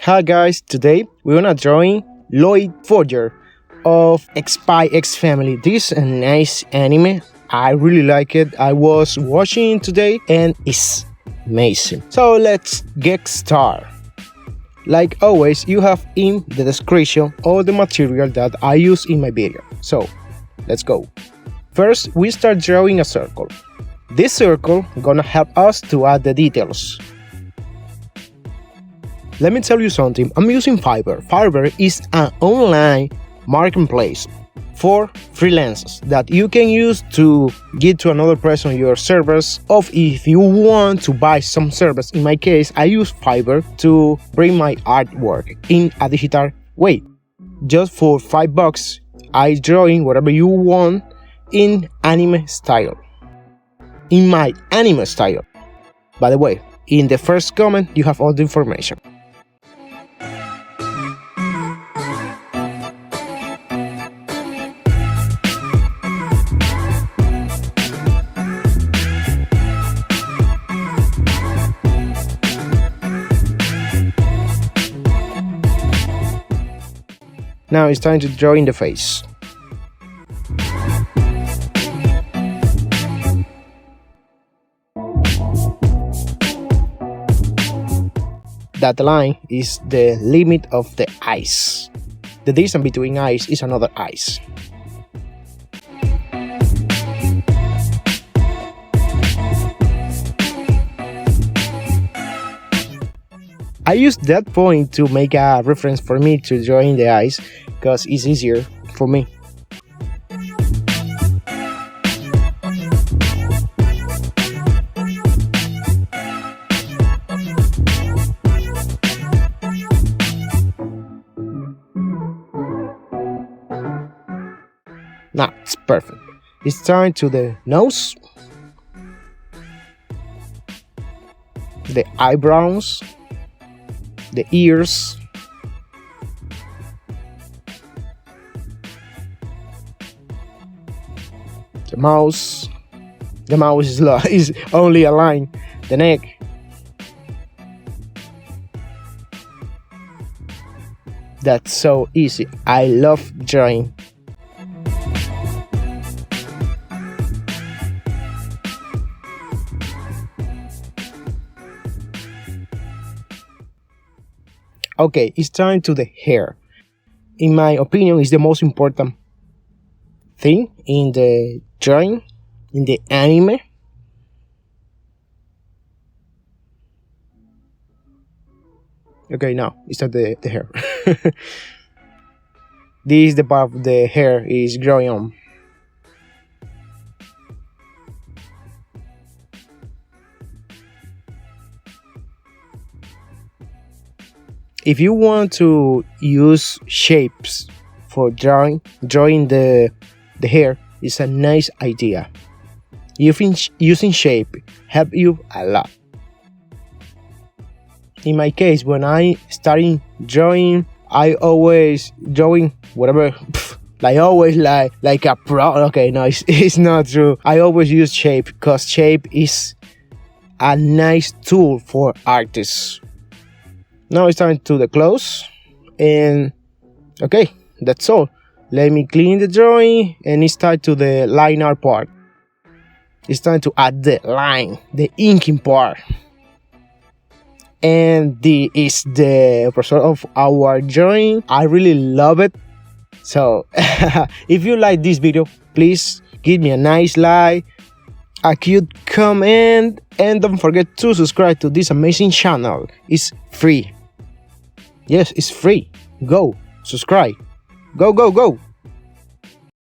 Hi guys, today we're gonna drawing Loid Forger of Spy X Family. This is a nice anime. I really like it. I was watching it today and it's amazing. So let's get started. Like always, you have in the description all the material that I use in my video. So let's go. First, we start drawing a circle. This circle gonna help us to add the details. Let me tell you something, I'm using Fiverr. Fiverr is an online marketplace for freelancers that you can use to give to another person your service, or if you want to buy some service. In my case, I use Fiverr to bring my artwork in a digital way. Just for $5, I drawing whatever you want in anime style. In my anime style. By the way, in the first comment you have all the information. Now it's time to draw in the face. That line is the limit of the eyes. The distance between eyes is another eyes. I use that point to make a reference for me to draw in the eyes because it's easier for me. Now it's perfect. It's time to the nose, the eyebrows, the ears, the mouth. The mouth is only a line. The neck, that's so easy. I love drawing. Okay, it's time to the hair. In my opinion, it's the most important thing in the drawing, in the anime. Okay, now it's not the hair. This is the part of the hair is growing on. If you want to use shapes for drawing the hair is a nice idea. Using shape help you a lot. In my case, when I starting drawing, I always drawing whatever. like a pro. Okay, no, it's not true. I always use shape because shape is a nice tool for artists. Now it's time to the close, and okay, that's all. Let me clean the drawing, and it's time to the line art part. It's time to add the line, the inking part. And this is the result of our drawing. I really love it. So, if you like this video, please give me a nice like, a cute comment, and don't forget to subscribe to this amazing channel. It's free. Yes, it's free. Go, subscribe. Go, go, go.